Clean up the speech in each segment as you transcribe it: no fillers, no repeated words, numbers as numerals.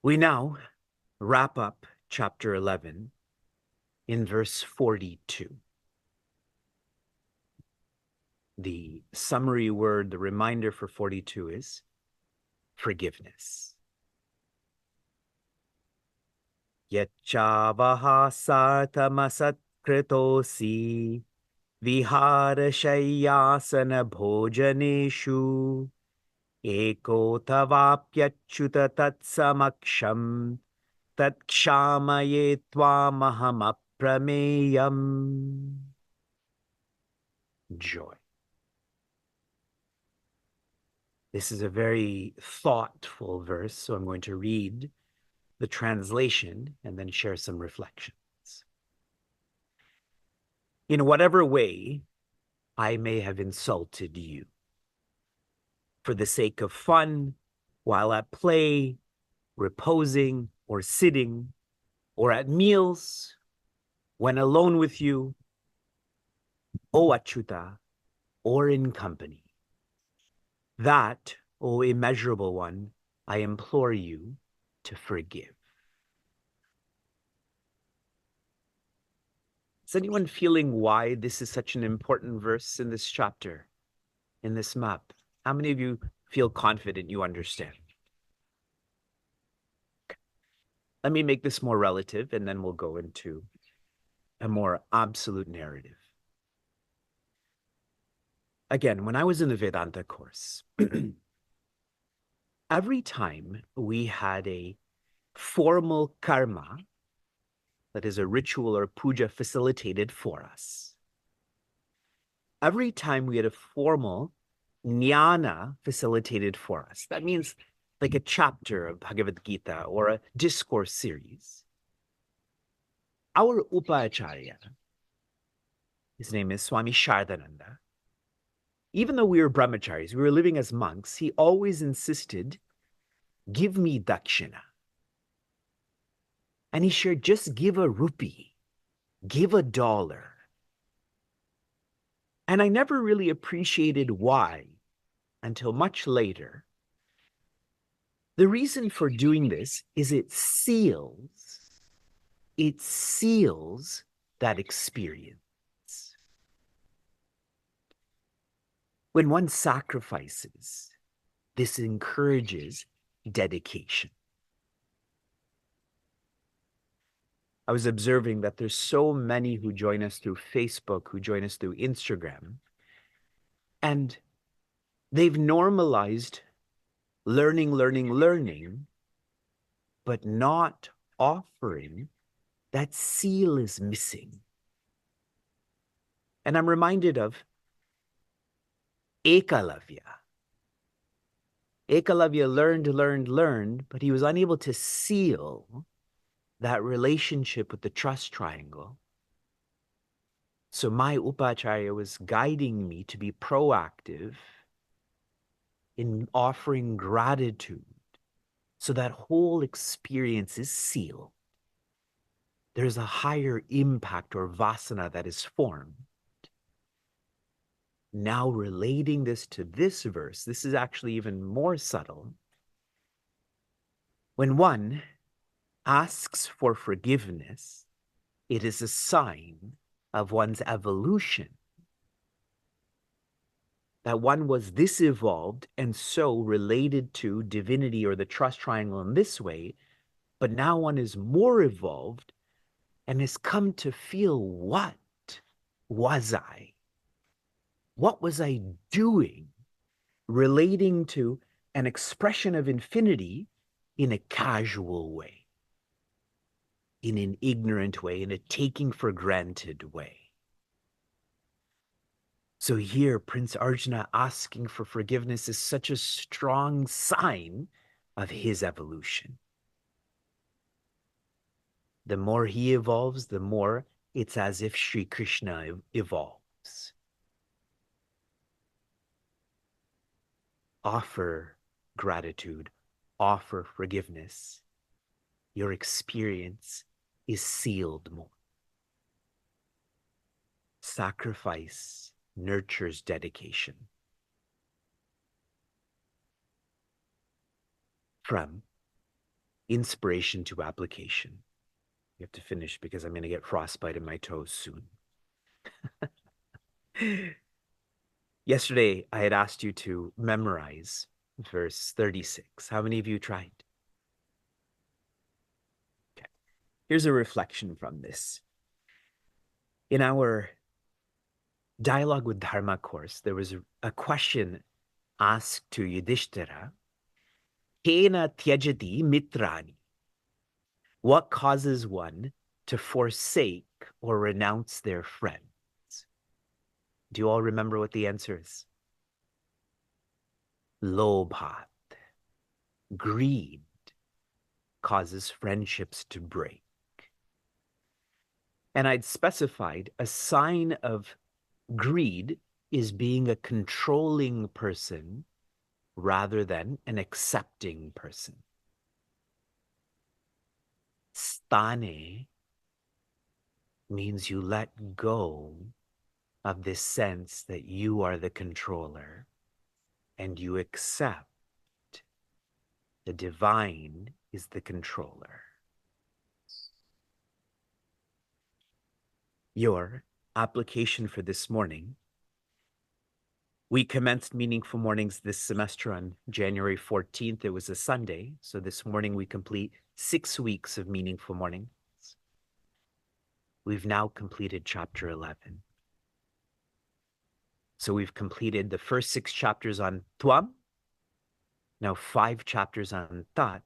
We now wrap up chapter 11 in verse 42. The summary word, the reminder for 42 is forgiveness. Yachavaha sartamasakritosi viharashayyasana bhojaneshu eko tavapyachyuta tatsamaksham tatshamaye tvamaham aprameyam. Joy. This is a very thoughtful verse, so I'm going to read the translation and then share some reflections. In whatever way I may have insulted you, for the sake of fun, while at play, reposing, or sitting, or at meals, when alone with you, O Achyuta, or in company. That, O immeasurable one, I implore you to forgive. Is anyone feeling why this is such an important verse in this chapter, in this map? How many of you feel confident you understand? Okay. Let me make this more relative, and then we'll go into a more absolute narrative. Again, when I was in the Vedanta course, every time we had a formal karma, that is a ritual or puja facilitated for us, every time we had a formal jnana facilitated for us, that means like a chapter of Bhagavad Gita or a discourse series, our upacharya, his name is Swami Shardananda, even though we were brahmacharis, we were living as monks, he always insisted, give me dakshina. And he shared, just give a rupee, give $1. And I never really appreciated why until much later. The reason for doing this is it seals that experience. When one sacrifices, this encourages dedication. I was observing that there's so many who join us through Facebook, who join us through Instagram, and they've normalized learning, but not offering. That seal is missing. And I'm reminded of Ekalavya. Ekalavya learned, but he was unable to seal that relationship with the trust triangle. So my upacharya was guiding me to be proactive in offering gratitude so that whole experience is sealed. There's a higher impact or vasana that is formed. Now relating this to this verse, this is actually even more subtle. When one asks for forgiveness, it is a sign of one's evolution. That one was this evolved and so related to divinity or the trust triangle in this way, but now one is more evolved and has come to feel, what was I? What was I doing relating to an expression of infinity in a casual way, in an ignorant way, in a taking for granted way? So here, Prince Arjuna asking for forgiveness is such a strong sign of his evolution. The more he evolves, the more it's as if Shri Krishna evolves. Offer gratitude, offer forgiveness. Your experience is sealed more. Sacrifice nurtures dedication. From inspiration to application. You have to finish because I'm going to get frostbite in my toes soon. Yesterday, I had asked you to memorize verse 36. How many of you tried? Okay. Here's a reflection from this. In our Dialogue with Dharma course, there was a question asked to Yudhishthira. Kena tyajati mitrani. What causes one to forsake or renounce their friends? Do you all remember what the answer is? Lobhat. Greed causes friendships to break. And I'd specified a sign of greed is being a controlling person rather than an accepting person. Stane means you let go of this sense that you are the controller and you accept the divine is the controller. Your application for this morning, we commenced Meaningful Mornings this semester on January 14th. It was a Sunday. So this morning we complete 6 weeks of Meaningful Mornings. We've now completed chapter 11. So we've completed the first 6 chapters on Twam, now 5 chapters on Tat.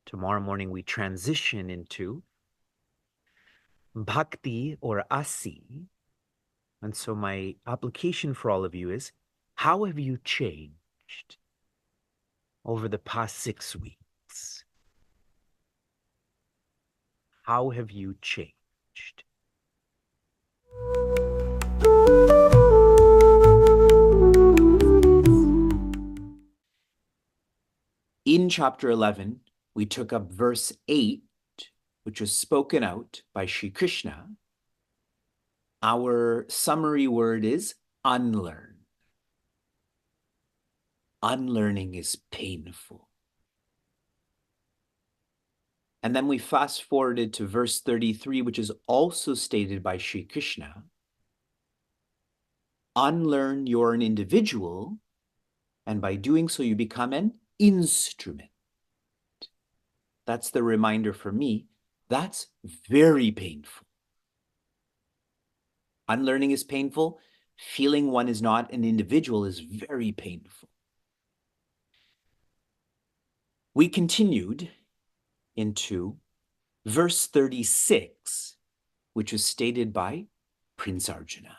Tomorrow morning we transition into Bhakti or Asi. And so my application for all of you is, how have you changed over the past 6 weeks? How have you changed? In chapter 11, we took up verse 8, which was spoken out by Shri Krishna. Our summary word is unlearn. Unlearning is painful. And then we fast forwarded to verse 33, which is also stated by Shri Krishna. Unlearn, you're an individual, and by doing so, you become an instrument. That's the reminder for me. That's very painful. Unlearning is painful. Feeling one is not an individual is very painful. We continued into verse 36, which was stated by Prince Arjuna.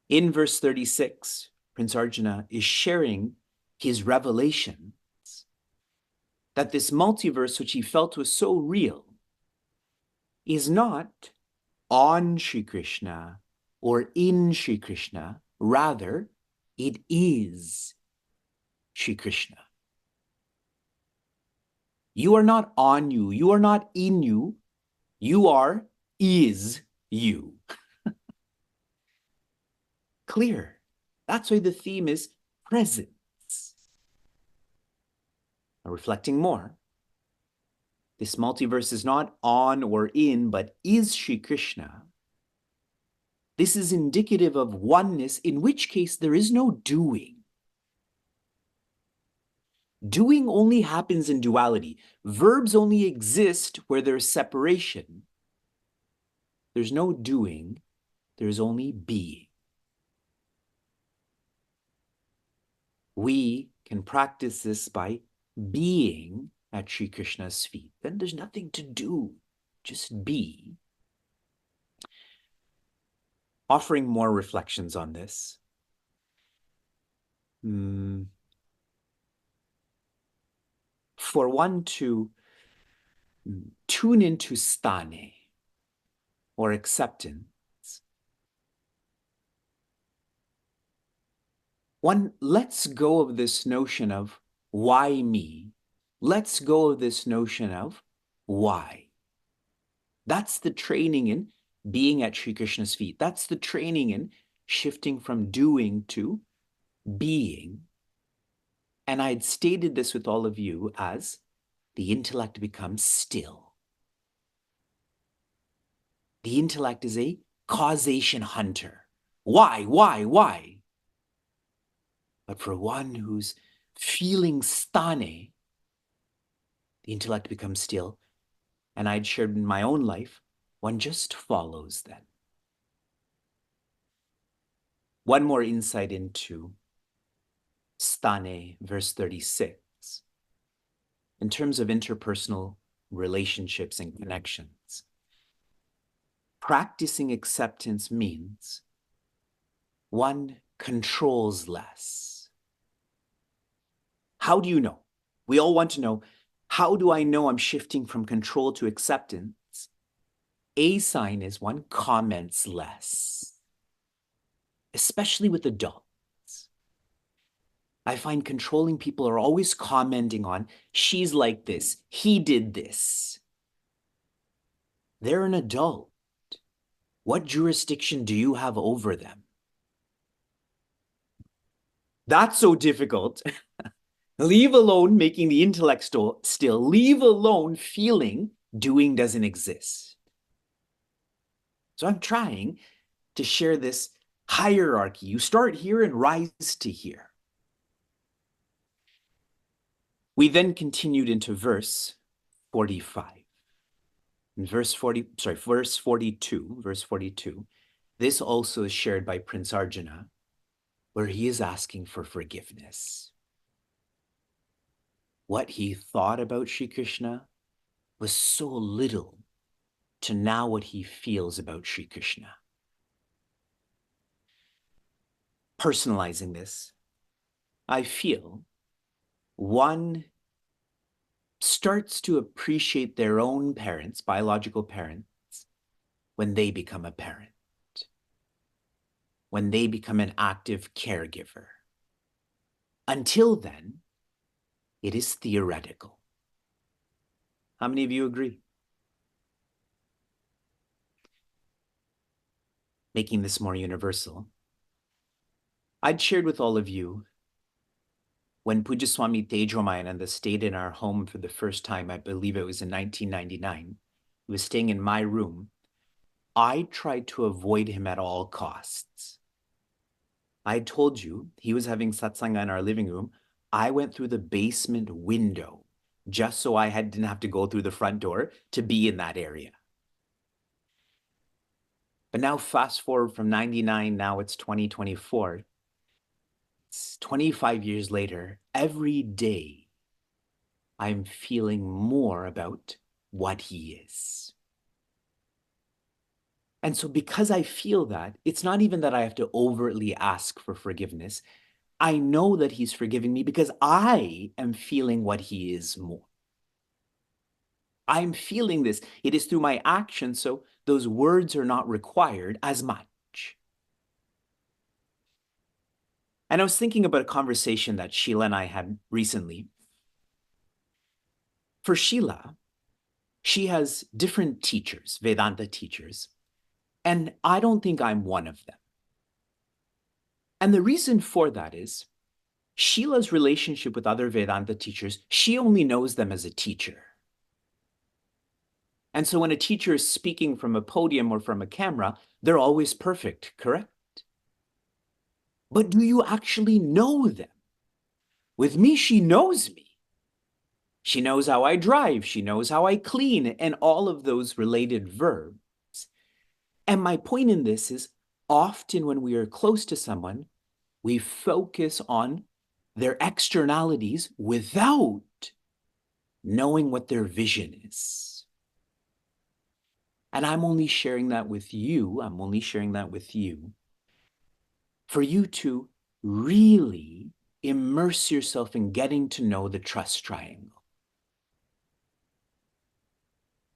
In verse 36, Prince Arjuna is sharing his revelations that this multiverse, which he felt was so real, is not on Shri Krishna or in Shri Krishna. Rather, it is Shri Krishna. You are not on you. You are not in you. You are is you. Clear. That's why the theme is presence. Now, reflecting more, this multiverse is not on or in, but is Shri Krishna. This is indicative of oneness, in which case there is no doing. Doing only happens in duality. Verbs only exist where there's separation. There's no doing, there's only being. We can practice this by being at Shri Krishna's feet. Then there's nothing to do, just be. Offering more reflections on this. For one to tune into stane, or acceptance, one lets go of this notion of why me, lets go of this notion of why. That's the training in being at Shri Krishna's feet. That's the training in shifting from doing to being. And I had stated this with all of you as the intellect becomes still. The intellect is a causation hunter. Why? But for one who's feeling stane, the intellect becomes still. And I'd shared in my own life, one just follows then. One more insight into stane, verse 36. In terms of interpersonal relationships and connections, practicing acceptance means one controls less. How do you know? We all want to know, how do I know I'm shifting from control to acceptance? A sign is one comments less, especially with adults. I find controlling people are always commenting on, she's like this, he did this. They're an adult. What jurisdiction do you have over them? That's so difficult. Leave alone making the intellect still, leave alone feeling doing doesn't exist. So I'm trying to share this hierarchy. You start here and rise to here. We then continued into verse 45. In verse 42, this also is shared by Prince Arjuna, where he is asking for forgiveness. What he thought about Shri Krishna was so little to now what he feels about Shri Krishna. Personalizing this, I feel one starts to appreciate their own parents, biological parents, when they become a parent, when they become an active caregiver. Until then, it is theoretical. How many of you agree? Making this more universal, I'd shared with all of you when Pujaswami Tejomayananda stayed in our home for the first time, I believe it was in 1999, he was staying in my room. I tried to avoid him at all costs. I told you he was having satsanga in our living room. I went through the basement window just so I didn't have to go through the front door to be in that area. But now fast forward from 99, now it's 2024. It's 25 years later. Every day, I'm feeling more about what he is. And so because I feel that, it's not even that I have to overtly ask for forgiveness. I know that he's forgiving me because I am feeling what he is more. I'm feeling this. It is through my actions, so those words are not required as much. And I was thinking about a conversation that Sheila and I had recently. For Sheila, she has different teachers, Vedanta teachers, and I don't think I'm one of them. And the reason for that is Sheila's relationship with other Vedanta teachers, she only knows them as a teacher. And so when a teacher is speaking from a podium or from a camera, they're always perfect, correct? But do you actually know them? With me, she knows me. She knows how I drive. She knows how I clean and all of those related verbs. And my point in this is often when we are close to someone, we focus on their externalities without knowing what their vision is. And I'm only sharing that with you. For you to really immerse yourself in getting to know the trust triangle.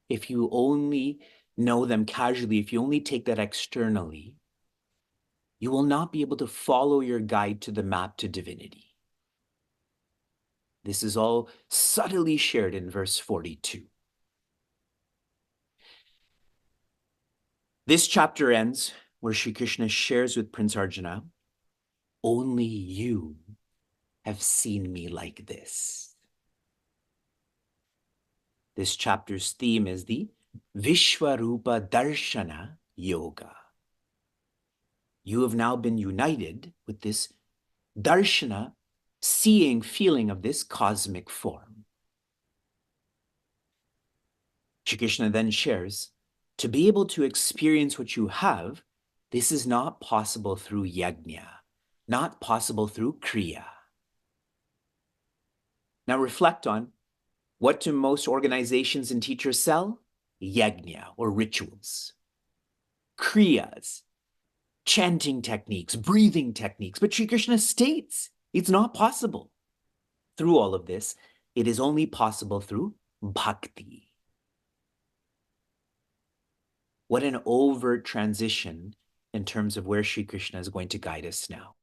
If you only know them casually, if you only take that externally, you will not be able to follow your guide to the map to divinity. This is all subtly shared in verse 42. This chapter ends where Shri Krishna shares with Prince Arjuna, only you have seen me like this. This chapter's theme is the Vishwarupa Darshana Yoga. You have now been united with this darshana, seeing, feeling of this cosmic form. Shri Krishna then shares, to be able to experience what you have, this is not possible through yajna, not possible through kriya. Now reflect on, what do most organizations and teachers sell? Yajna, or rituals. Kriyas, chanting techniques, breathing techniques. But Shri Krishna states it's not possible. Through all of this, it is only possible through bhakti. What an overt transition in terms of where Shri Krishna is going to guide us now.